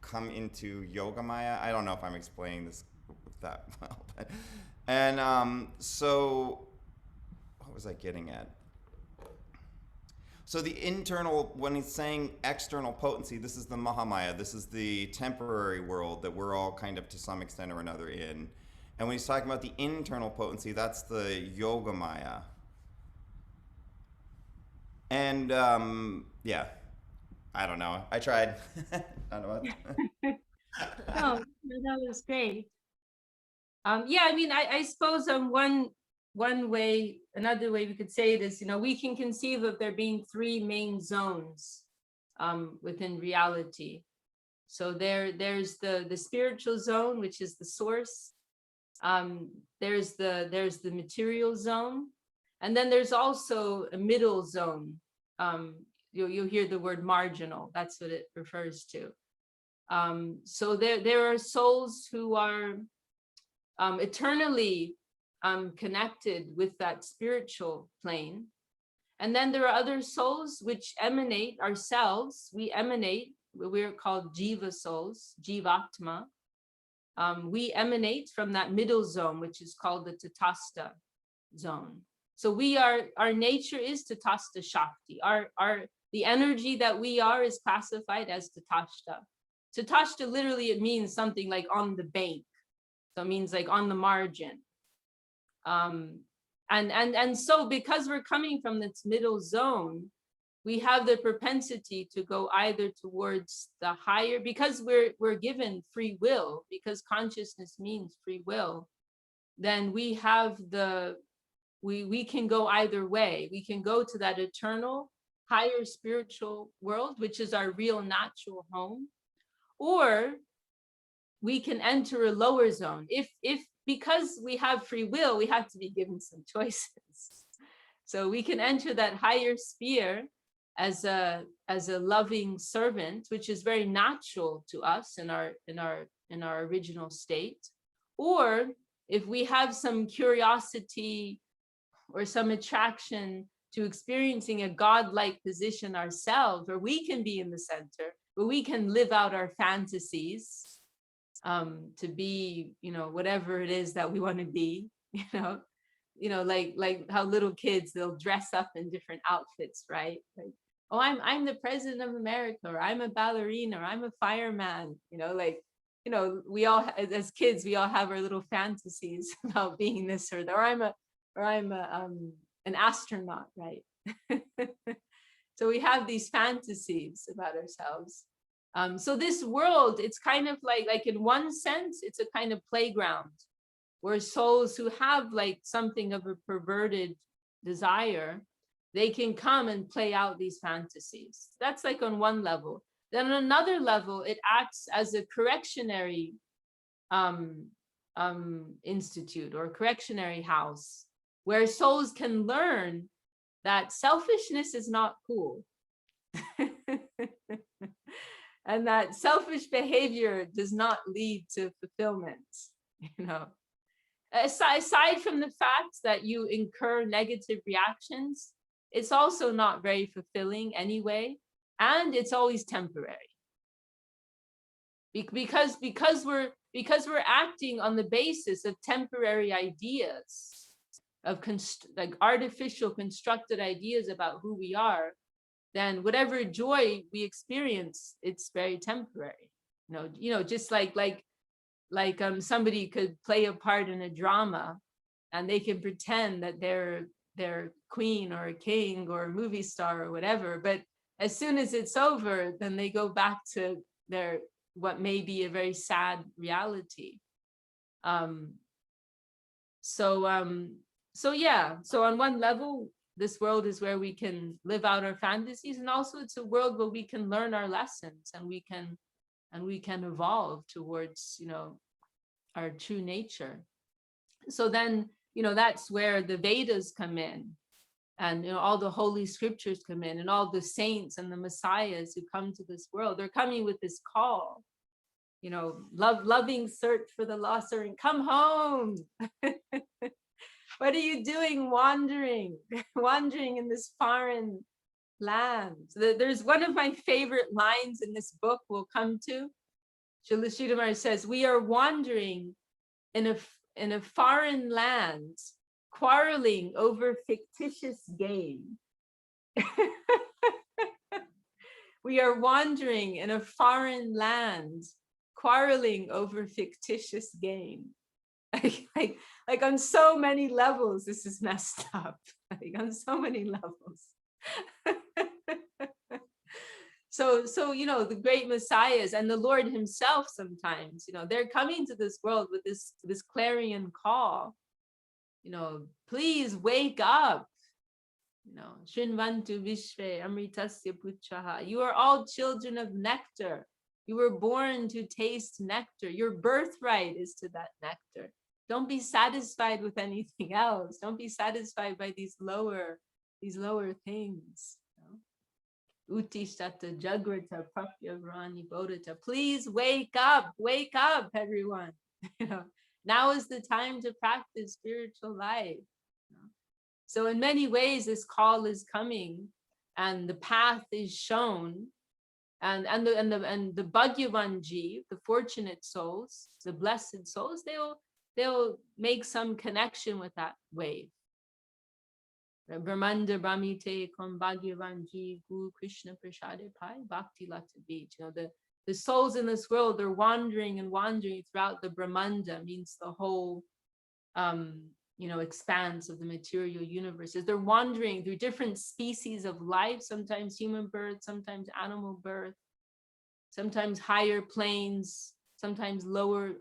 come into Yogamaya. I don't know if I'm explaining this that well. And so what was I getting at? So the internal, when he's saying external potency, this is the Mahamaya. This is the temporary world that we're all kind of to some extent or another in. And when he's talking about the internal potency, that's the Yogamaya. And yeah, I don't know. I tried. I don't know. No, that was great. Yeah, I mean, I suppose one way, another way we could say it is, we can conceive of there being three main zones within reality. So there's the spiritual zone, which is the source. There's the material zone, and then there's also a middle zone. You'll hear the word marginal. That's what it refers to. So there are souls who are eternally connected with that spiritual plane. And then there are other souls which emanate ourselves. We emanate, we're called Jiva souls, Jivatma. We emanate from that middle zone, which is called the Tatastha zone. So our nature is Tatastha Shakti. The energy that we are is classified as Tatastha. Tatastha literally, it means something like on the bank. So it means like on the margin. And so because we're coming from this middle zone, we have the propensity to go either towards the higher, because we're given free will, because consciousness means free will, then we have we can go either way. We can go to that eternal higher spiritual world, which is our real natural home, or we can enter a lower zone. If because we have free will, we have to be given some choices. So we can enter that higher sphere as a loving servant, which is very natural to us in our original state. Or if we have some curiosity or some attraction to experiencing a godlike position ourselves, where we can be in the center, where we can live out our fantasies, to be, whatever it is that we want to be, like how little kids, they'll dress up in different outfits, right? Like, oh, I'm the president of America, or I'm a ballerina, or I'm a fireman, we all, as kids, we all have our little fantasies about being this or that, or I'm an astronaut, right? So we have these fantasies about ourselves. So this world, it's kind of like in one sense, it's a kind of playground where souls who have like something of a perverted desire, they can come and play out these fantasies. That's like on one level. Then on another level, it acts as a correctionary institute or correctionary house, where souls can learn that selfishness is not cool. And that selfish behavior does not lead to fulfillment, Aside from the fact that you incur negative reactions, it's also not very fulfilling anyway, and it's always temporary. Because we're acting on the basis of temporary ideas, of like artificial constructed ideas about who we are, then whatever joy we experience, it's very temporary. Just like somebody could play a part in a drama, and they can pretend that they're queen or a king or a movie star or whatever, but as soon as it's over, then they go back to their what may be a very sad reality. So on one level, this world is where we can live out our fantasies, and also it's a world where we can learn our lessons, and we can evolve towards our true nature. So then that's where the Vedas come in, and all the holy scriptures come in, and all the saints and the messiahs who come to this world. They're coming with this call, loving search for the lost servant, come home. What are you doing wandering in this foreign land? There's one of my favorite lines in this book we'll come to. Srila Sridhar says, we are wandering in a foreign land, quarreling over fictitious gain. We are wandering in a foreign land, quarreling over fictitious gain. Like on so many levels, this is messed up. Like on so many levels. So the great messiahs and the Lord himself, sometimes, they're coming to this world with this clarion call. Please wake up. Shrinvantu Vishve Amritasya Putraha. You are all children of nectar. You were born to taste nectar. Your birthright is to that nectar. Don't be satisfied with anything else. Don't be satisfied by these lower things. Uttishtata Jagrata Prapya Vrani Bodhita. Please wake up, everyone. You know, now is the time to practice spiritual life. So in many ways, this call is coming, and the path is shown, and the Bhagyavan Jeev, the fortunate souls, the blessed souls, they'll make some connection with that wave. Brahmanda Brahmite Kom Bhagyavan Jeev Guru Krishna Prasade Pai Bhakti Lata Beach. You know, the souls in this world, they're wandering and wandering throughout the Brahmanda, means the whole you know, expanse of the material universes. They're wandering through different species of life, sometimes human birth, sometimes animal birth, sometimes higher planes, sometimes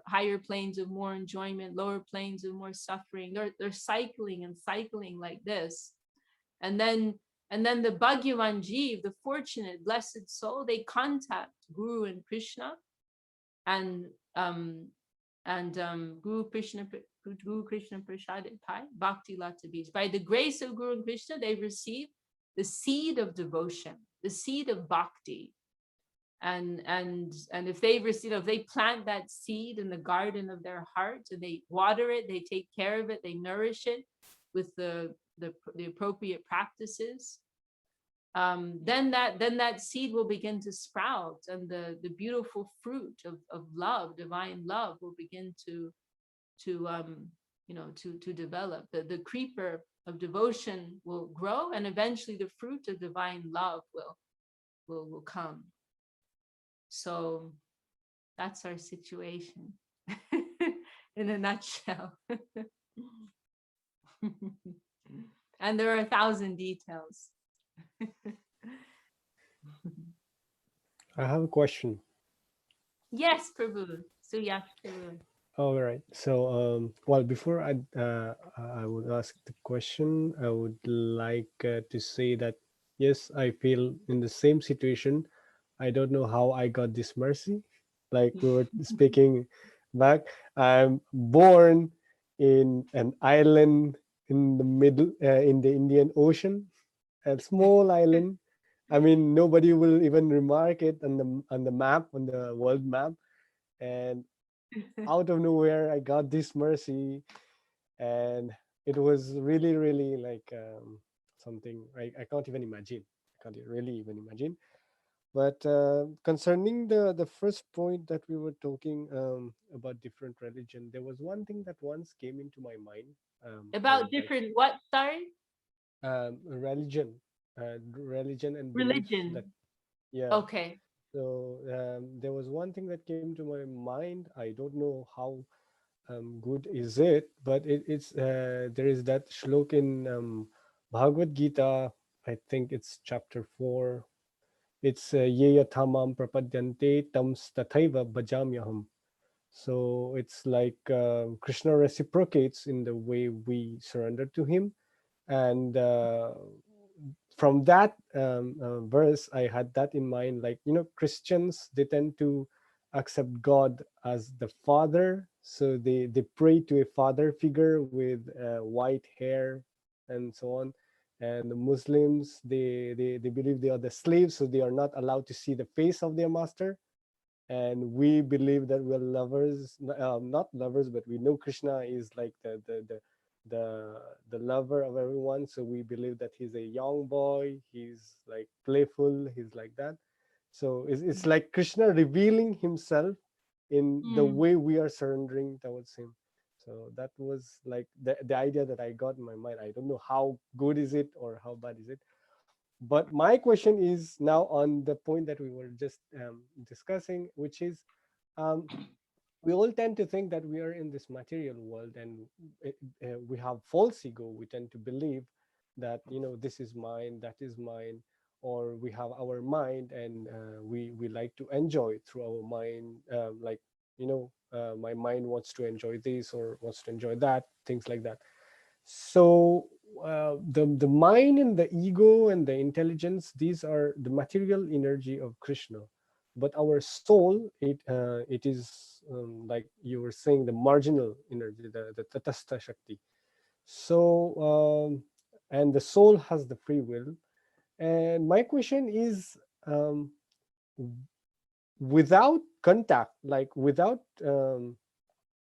higher planes of more enjoyment, lower planes of more suffering. They're cycling and cycling like this. And then the Bhagyavan Jeev, the fortunate, blessed soul, they contact Guru and Krishna, and Guru Krishna Prasade Pai Bhakti Lata Beach. By the grace of Guru and Krishna, they receive the seed of devotion, the seed of bhakti. And if they receive, if they plant that seed in the garden of their heart, and they water it, they take care of it, they nourish it with the appropriate practices, then that seed will begin to sprout, and the beautiful fruit of love, divine love, will begin to develop. The creeper of devotion will grow, and eventually the fruit of divine love will come. So that's our situation in a nutshell. And there are 1,000 details. I have a question. Yes, Prabhu. So yeah, Prabhu. All right. So, well, before I would ask the question, I would like to say that, yes, I feel in the same situation. I don't know how I got this mercy. Like we were speaking back, I'm born in an island in the middle, in the Indian Ocean, a small island. I mean, nobody will even remark it on the map, on the world map, and out of nowhere I got this mercy, and it was really, really like something I can't even imagine. I can't really even imagine. But concerning the first point that we were talking about different religion, there was one thing that once came into my mind. I About would like different what? Sorry? religion, religion and belief that, Religion. yeah. Okay. So there was one thing that came to my mind. I don't know how good is it, but it's there is that shlok in Bhagavad Gita. I think it's chapter 4. It's ye yathamam prapadyante tam tathaiva bhajamyaham. So it's like Krishna reciprocates in the way we surrender to him, and from that verse I had that in mind. Like, Christians, they tend to accept God as the father, so they pray to a father figure with white hair and so on. And the Muslims, they believe they are the slaves, so they are not allowed to see the face of their master. And we believe that we're lovers, not lovers, but we know Krishna is like the lover of everyone. So we believe that he's a young boy, he's like playful, he's like that. So it's like Krishna revealing himself in the way we are surrendering towards him. So that was like the idea that I got in my mind. I don't know how good is it or how bad is it. But my question is now on the point that we were just discussing, which is we all tend to think that we are in this material world, and we have false ego. We tend to believe that, this is mine, that is mine, or we have our mind, and we like to enjoy through our mind. Like, my mind wants to enjoy this or wants to enjoy that, things like that. So the mind and the ego and the intelligence, these are the material energy of Krishna. but our soul, it is like you were saying, the marginal energy, the tatastha shakti. So and the soul has the free will. And my question is, without contact, like without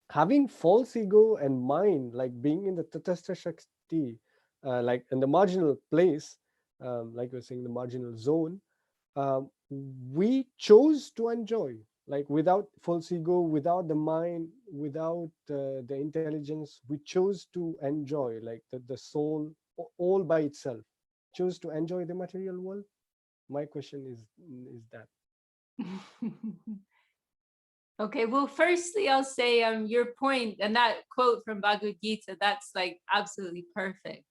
having false ego and mind, like being in the tatastha shakti, like in the marginal place, like you're saying, the marginal zone, we chose to enjoy, like without false ego, without the mind, without the intelligence, we chose to enjoy, like the soul all by itself chose to enjoy the material world. My question is that. Okay, well, firstly, I'll say your point and that quote from Bhagavad Gita, that's like absolutely perfect.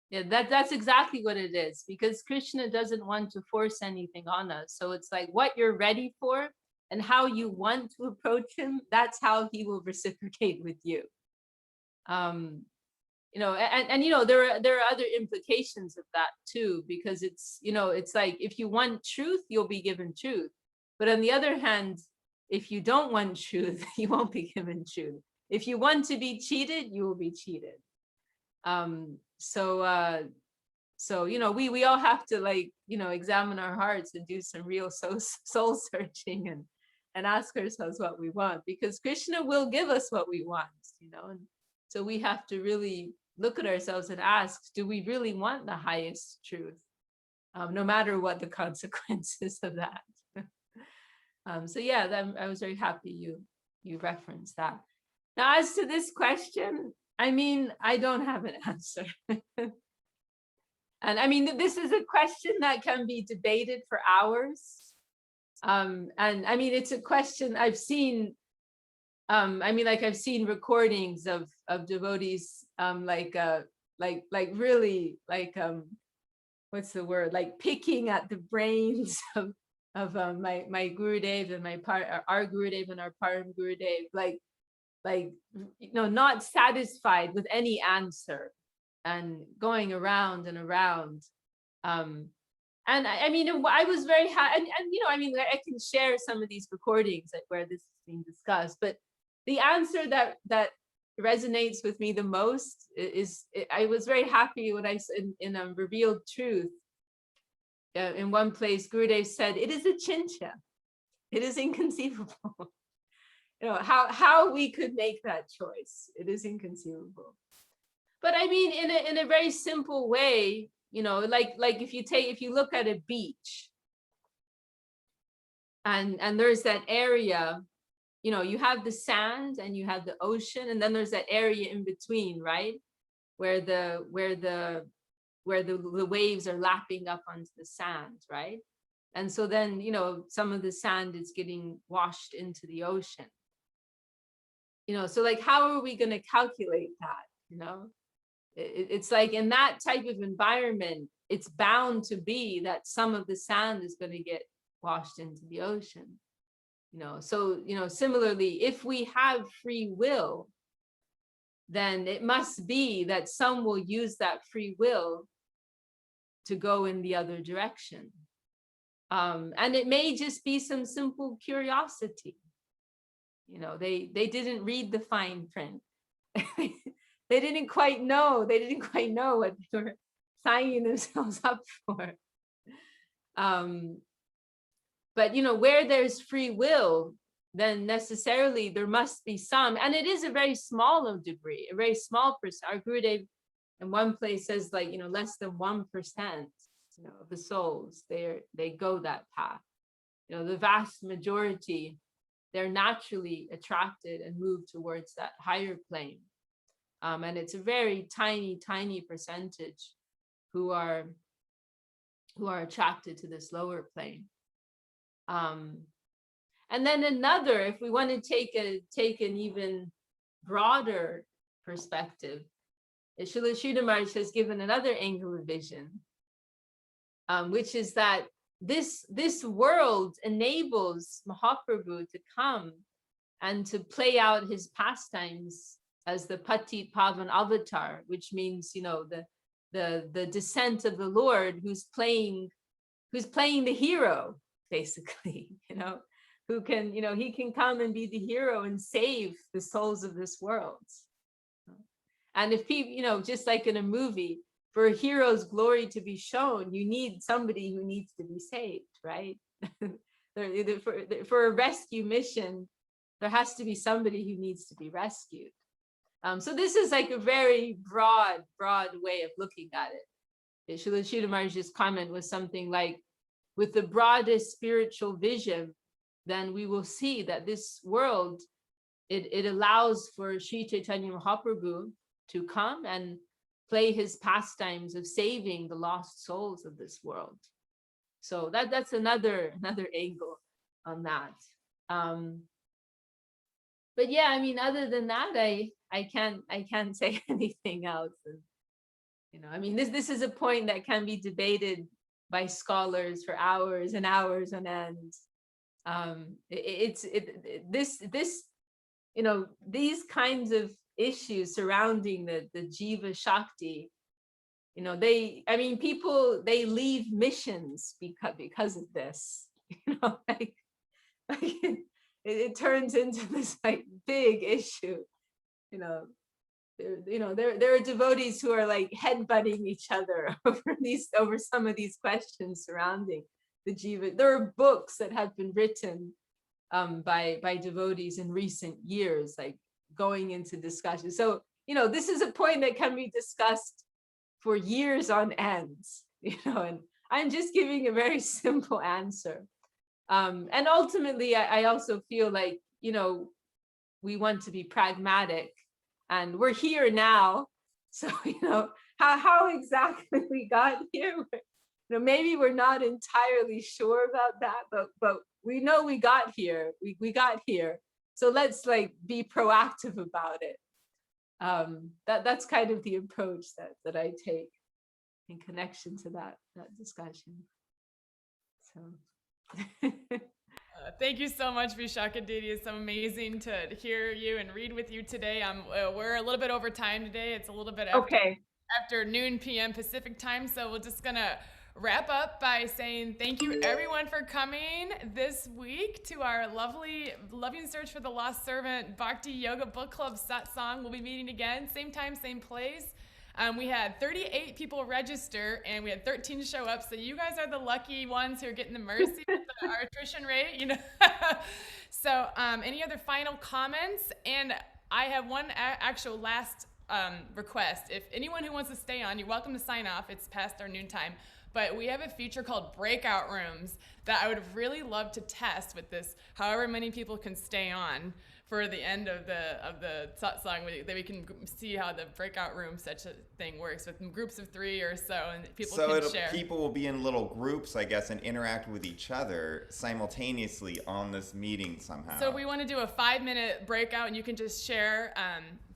Yeah, that's exactly what it is, because Krishna doesn't want to force anything on us. So it's like what you're ready for and how you want to approach him, that's how he will reciprocate with you. You know, and you know, there are other implications of that too, because it's, you know, it's like if you want truth, you'll be given truth. But on the other hand, if you don't want truth, you won't be given truth. If you want to be cheated, you will be cheated. So you know, we all have to, like, you know, examine our hearts and do some real soul searching and ask ourselves what we want, because Krishna will give us what we want, you know. And so we have to really look at ourselves and ask, do we really want the highest truth, no matter what the consequences of that. So yeah, I was very happy you referenced that. Now, as to this question, I mean, I don't have an answer. And I mean, this is a question that can be debated for hours. And I mean, it's a question I've seen. I mean, like I've seen recordings of devotees, like really, like, what's the word? Like picking at the brains of my Gurudev and our Gurudev and our Param Gurudev, like, you know, not satisfied with any answer and going around and around. And I mean, I was very happy, and you know, I mean, I can share some of these recordings where this is being discussed, but the answer that resonates with me the most is, I was very happy when I said in Revealed Truth, in one place, Gurudev said, it is a chincha. It is inconceivable. You know, how we could make that choice. It is inconceivable. But I mean, in a very simple way, you know, like if you look at a beach, and there's that area, you know, you have the sand and you have the ocean, and then there's that area in between, right? Where the waves are lapping up onto the sand, right? And so then, you know, some of the sand is getting washed into the ocean. You know, so like, how are we going to calculate that? You know, it's like in that type of environment, it's bound to be that some of the sand is going to get washed into the ocean. You know, so, you know, similarly, if we have free will, then it must be that some will use that free will to go in the other direction. And it may just be some simple curiosity. You know, they didn't read the fine print. They didn't quite know what they were signing themselves up for. But, you know, where there's free will, then necessarily there must be some, and it is a very small degree, a very small percent. Our Gurudev in one place says, like, you know, less than 1%, you know, of the souls, they go that path. You know, the vast majority, they're naturally attracted and moved towards that higher plane. And it's a very tiny percentage who are attracted to this lower plane. And then another, if we want to take an even broader perspective, Srila Sridhar Maharaj has given another angle of vision, which is that this world enables Mahaprabhu to come and to play out his pastimes as the Patit Pavan avatar, which means, you know, the descent of the Lord, who's playing the hero, basically, who can, he can come and be the hero and save the souls of this world. And if people, just like in a movie, for a hero's glory to be shown, you need somebody who needs to be saved, right? For a rescue mission, there has to be somebody who needs to be rescued. So this is like a very broad way of looking at it. Srila Maharaj's comment was something like, with the broadest spiritual vision, then we will see that this world, it allows for Sri Chaitanya Mahaprabhu to come and play his pastimes of saving the lost souls of this world. So that's another angle on that. But yeah, I mean, other than that, I can't say anything else. And, I mean, this is a point that can be debated by scholars for hours and hours on end. These kinds of issues surrounding the Jiva Shakti, people, they leave missions because of this, it turns into this like big issue, there are devotees who are like headbutting each other over some of these questions surrounding the Jiva. There are books that have been written by devotees in recent years, like going into discussion. So, this is a point that can be discussed for years on end, and I'm just giving a very simple answer. And ultimately, I also feel like, we want to be pragmatic, and we're here now. So, how exactly we got here, maybe we're not entirely sure about that, but we know we got here. We got here. So let's like be proactive about it. That's kind of the approach that I take in connection to that discussion. So. Thank you so much, Vishaka Didi. It's so amazing to hear you and read with you today. We're a little bit over time today. It's a little bit after noon p.m. Pacific time. So we're just gonna wrap up by saying thank you everyone for coming this week to our lovely Loving Search for the Lost Servant Bhakti Yoga Book Club satsang. We'll be meeting again, same time, same place. We had 38 people register and we had 13 show up. So you guys are the lucky ones who are getting the mercy with our attrition rate, So any other final comments? And I have one actual last request. If anyone who wants to stay on, you're welcome to sign off. It's past our noon time. But we have a feature called Breakout Rooms that I would really love to test with this, however many people can stay on for the end of the satsang, that we can see how the breakout room such a thing works with groups of 3 or so, and people can share. So people will be in little groups, I guess, and interact with each other simultaneously on this meeting somehow. So we want to do a 5-minute breakout, and you can just share,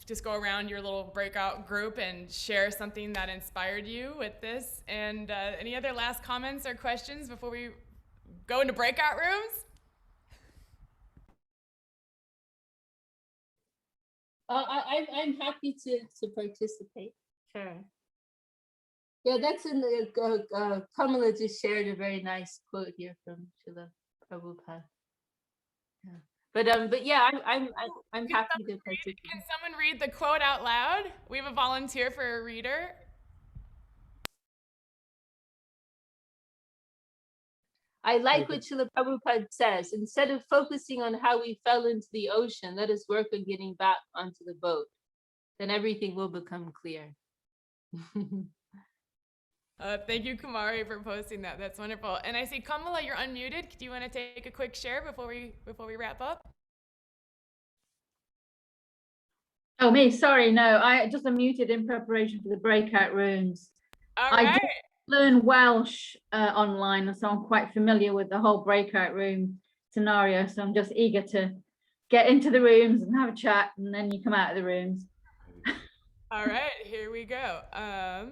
just go around your little breakout group and share something that inspired you with this. And any other last comments or questions before we go into breakout rooms? I'm happy to participate. Sure. Yeah, that's in the Kamala just shared a very nice quote here from Srila Prabhupada. Yeah. But yeah, I'm happy to participate. Can someone read the quote out loud? We have a volunteer for a reader. I like what Srila Prabhupada says. Instead of focusing on how we fell into the ocean, let us work on getting back onto the boat. Then everything will become clear. Thank you, Kumari, for posting that. That's wonderful. And I see Kamala, you're unmuted. Do you want to take a quick share before we wrap up? Oh, me? Sorry, no. I just unmuted in preparation for the breakout rooms. All right. Learn Welsh online, so I'm quite familiar with the whole breakout room scenario. So I'm just eager to get into the rooms and have a chat, and then you come out of the rooms. All right, here we go.